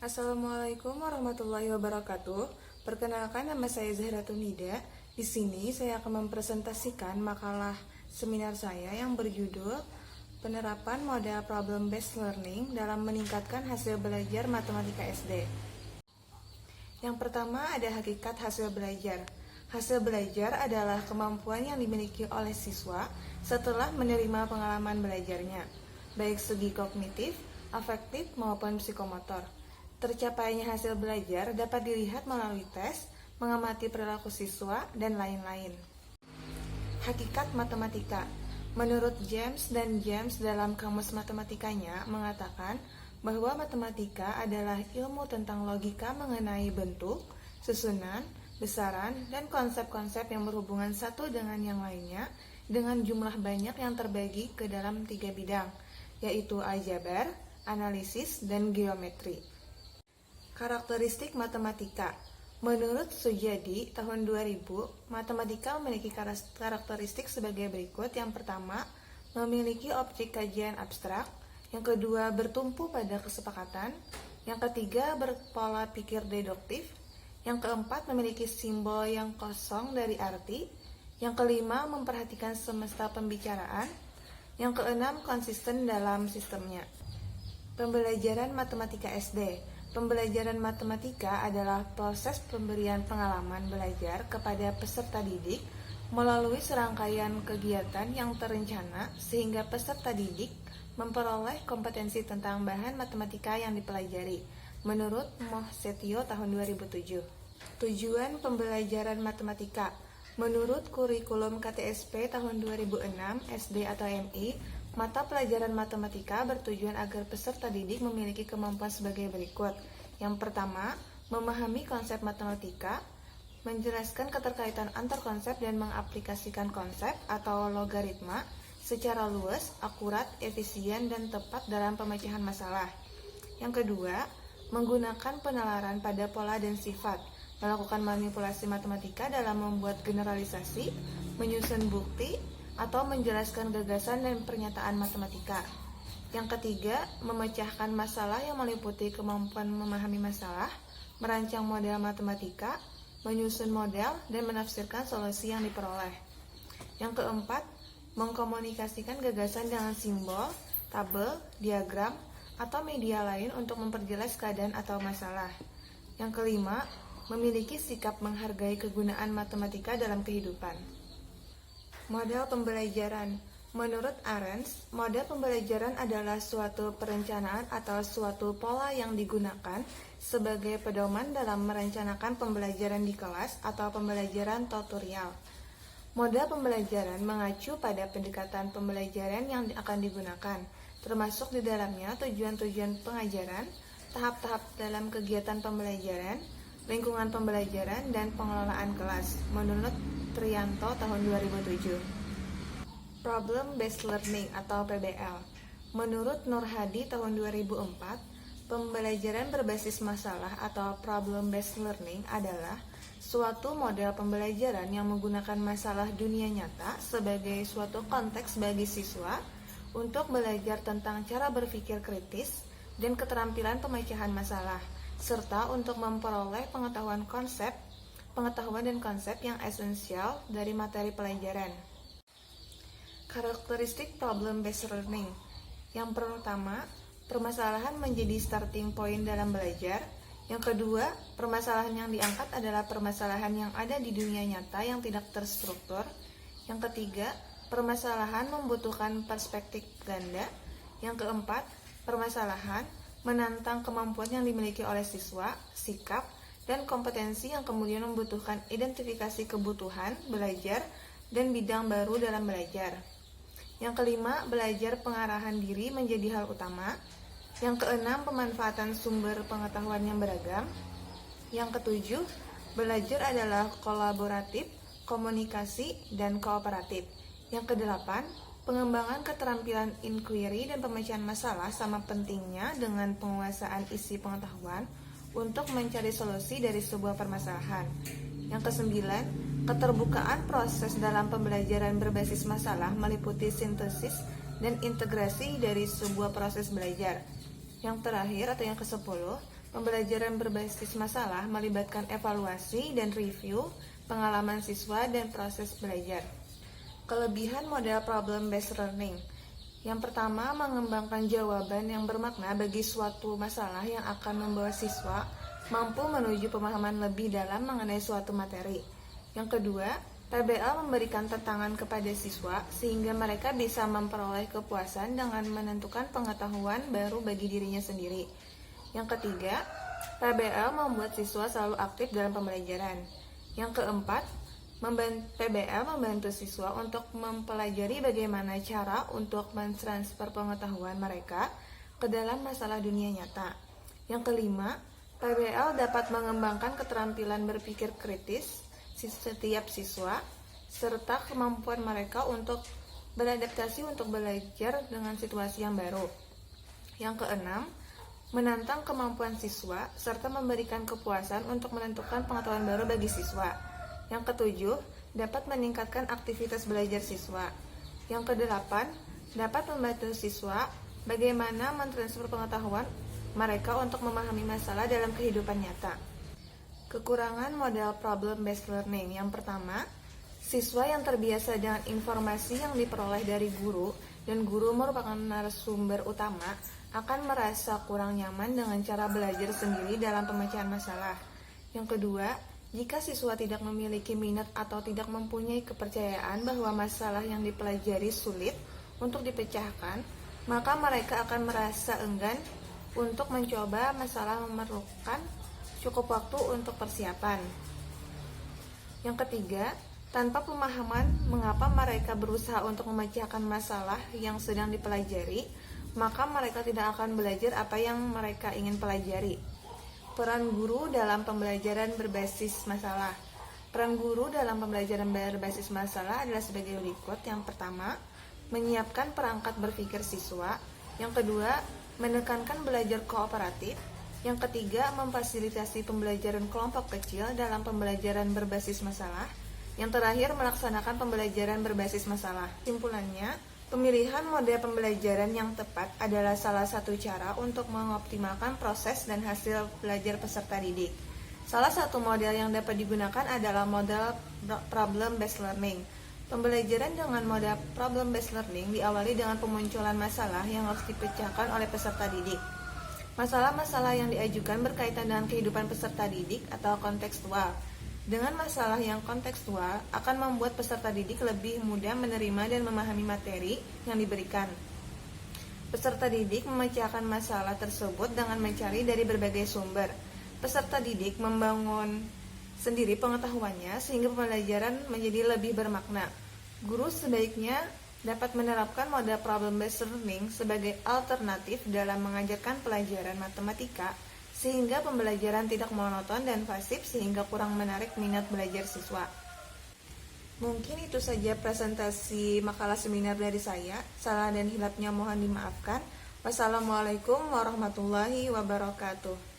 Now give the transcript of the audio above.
Assalamualaikum warahmatullahi wabarakatuh. Perkenalkan, nama saya Zahratun Nida. Di sini saya akan mempresentasikan makalah seminar saya yang berjudul Penerapan Model Problem Based Learning dalam Meningkatkan Hasil Belajar Matematika SD. Yang pertama ada hakikat hasil belajar. Hasil belajar adalah kemampuan yang dimiliki oleh siswa setelah menerima pengalaman belajarnya, baik segi kognitif, afektif maupun psikomotor. Tercapainya hasil belajar dapat dilihat melalui tes, mengamati perilaku siswa, dan lain-lain. Hakikat matematika. Menurut James dan James dalam Kamus Matematikanya mengatakan bahwa matematika adalah ilmu tentang logika mengenai bentuk, susunan, besaran, dan konsep-konsep yang berhubungan satu dengan yang lainnya dengan jumlah banyak yang terbagi ke dalam 3 bidang, yaitu aljabar, analisis, dan geometri. Karakteristik matematika. Menurut Sujadi tahun 2000, matematika memiliki karakteristik sebagai berikut. Yang pertama, memiliki objek kajian abstrak. Yang kedua, bertumpu pada kesepakatan. Yang ketiga, berpola pikir deduktif. Yang keempat, memiliki simbol yang kosong dari arti. Yang kelima, memperhatikan semesta pembicaraan. Yang keenam, konsisten dalam sistemnya. Pembelajaran matematika SD. Pembelajaran matematika adalah proses pemberian pengalaman belajar kepada peserta didik melalui serangkaian kegiatan yang terencana sehingga peserta didik memperoleh kompetensi tentang bahan matematika yang dipelajari, menurut Mohsetio tahun 2007. Tujuan pembelajaran matematika. Menurut kurikulum KTSP tahun 2006 SD atau MI, mata pelajaran matematika bertujuan agar peserta didik memiliki kemampuan sebagai berikut. Yang pertama, memahami konsep matematika, menjelaskan keterkaitan antar konsep dan mengaplikasikan konsep atau logaritma secara luas, akurat, efisien, dan tepat dalam pemecahan masalah. Yang kedua, menggunakan penalaran pada pola dan sifat, melakukan manipulasi matematika dalam membuat generalisasi, menyusun bukti, atau menjelaskan gagasan dan pernyataan matematika. Yang ketiga, memecahkan masalah yang meliputi kemampuan memahami masalah, merancang model matematika, menyusun model, dan menafsirkan solusi yang diperoleh. Yang keempat, mengkomunikasikan gagasan dengan simbol, tabel, diagram, atau media lain untuk memperjelas keadaan atau masalah. Yang kelima, memiliki sikap menghargai kegunaan matematika dalam kehidupan. Model pembelajaran. Menurut Arens, model pembelajaran adalah suatu perencanaan atau suatu pola yang digunakan sebagai pedoman dalam merencanakan pembelajaran di kelas atau pembelajaran tutorial. Model pembelajaran mengacu pada pendekatan pembelajaran yang akan digunakan, termasuk di dalamnya tujuan-tujuan pengajaran, tahap-tahap dalam kegiatan pembelajaran, lingkungan pembelajaran, dan pengelolaan kelas, menurut Trianto tahun 2007. Problem Based Learning atau PBL. Menurut Nur Hadi tahun 2004, pembelajaran berbasis masalah atau Problem Based Learning adalah suatu model pembelajaran yang menggunakan masalah dunia nyata sebagai suatu konteks bagi siswa untuk belajar tentang cara berpikir kritis dan keterampilan pemecahan masalah, serta untuk memperoleh pengetahuan dan konsep yang esensial dari materi pelajaran. Karakteristik problem-based learning. Yang pertama, permasalahan menjadi starting point dalam belajar. Yang kedua, permasalahan yang diangkat adalah permasalahan yang ada di dunia nyata yang tidak terstruktur. Yang ketiga, permasalahan membutuhkan perspektif ganda. Yang keempat, permasalahan menantang kemampuan yang dimiliki oleh siswa, sikap, dan kompetensi yang kemudian membutuhkan identifikasi kebutuhan, belajar, dan bidang baru dalam belajar. Yang kelima, belajar pengarahan diri menjadi hal utama. Yang keenam, pemanfaatan sumber pengetahuan yang beragam. Yang ketujuh, belajar adalah kolaboratif, komunikasi, dan kooperatif. Yang kedelapan, pengembangan keterampilan inquiry dan pemecahan masalah sama pentingnya dengan penguasaan isi pengetahuan untuk mencari solusi dari sebuah permasalahan. Yang kesembilan, keterbukaan proses dalam pembelajaran berbasis masalah meliputi sintesis dan integrasi dari sebuah proses belajar. Yang terakhir atau yang ke-10, Pembelajaran berbasis masalah melibatkan evaluasi dan review pengalaman siswa dan proses belajar. Kelebihan model problem-based learning. Yang pertama, mengembangkan jawaban yang bermakna bagi suatu masalah yang akan membawa siswa mampu menuju pemahaman lebih dalam mengenai suatu materi. Yang kedua, PBL memberikan tantangan kepada siswa sehingga mereka bisa memperoleh kepuasan dengan menentukan pengetahuan baru bagi dirinya sendiri. Yang ketiga, PBL membuat siswa selalu aktif dalam pembelajaran. Yang keempat, PBL membantu siswa untuk mempelajari bagaimana cara untuk mentransfer pengetahuan mereka ke dalam masalah dunia nyata. Yang kelima, PBL dapat mengembangkan keterampilan berpikir kritis setiap siswa, serta kemampuan mereka untuk beradaptasi untuk belajar dengan situasi yang baru. Yang keenam, menantang kemampuan siswa, serta memberikan kepuasan untuk menentukan pengetahuan baru bagi siswa. Yang ketujuh, dapat meningkatkan aktivitas belajar siswa. Yang kedelapan, dapat membantu siswa bagaimana mentransfer pengetahuan mereka untuk memahami masalah dalam kehidupan nyata. Kekurangan model problem-based learning. Yang pertama, siswa yang terbiasa dengan informasi yang diperoleh dari guru dan guru merupakan narasumber utama akan merasa kurang nyaman dengan cara belajar sendiri dalam pemecahan masalah. Yang kedua, jika siswa tidak memiliki minat atau tidak mempunyai kepercayaan bahwa masalah yang dipelajari sulit untuk dipecahkan, maka mereka akan merasa enggan untuk mencoba masalah memerlukan cukup waktu untuk persiapan. Yang ketiga, tanpa pemahaman mengapa mereka berusaha untuk memecahkan masalah yang sedang dipelajari, maka mereka tidak akan belajar apa yang mereka ingin pelajari. Peran guru dalam pembelajaran berbasis masalah. Peran guru dalam pembelajaran berbasis masalah adalah sebagai berikut. Yang pertama, menyiapkan perangkat berpikir siswa. Yang kedua, menekankan belajar kooperatif. Yang ketiga, memfasilitasi pembelajaran kelompok kecil dalam pembelajaran berbasis masalah. Yang terakhir, melaksanakan pembelajaran berbasis masalah. Simpulannya, pemilihan model pembelajaran yang tepat adalah salah satu cara untuk mengoptimalkan proses dan hasil belajar peserta didik. Salah satu model yang dapat digunakan adalah model problem-based learning. Pembelajaran dengan model problem-based learning diawali dengan pemunculan masalah yang harus dipecahkan oleh peserta didik. Masalah-masalah yang diajukan berkaitan dengan kehidupan peserta didik atau kontekstual. Dengan masalah yang kontekstual akan membuat peserta didik lebih mudah menerima dan memahami materi yang diberikan. Peserta didik memecahkan masalah tersebut dengan mencari dari berbagai sumber. Peserta didik membangun sendiri pengetahuannya sehingga pembelajaran menjadi lebih bermakna. Guru sebaiknya dapat menerapkan model problem-based learning sebagai alternatif dalam mengajarkan pelajaran matematika sehingga pembelajaran tidak monoton dan pasif sehingga kurang menarik minat belajar siswa. Mungkin itu saja presentasi makalah seminar dari saya. Salah dan hilapnya mohon dimaafkan. Wassalamualaikum warahmatullahi wabarakatuh.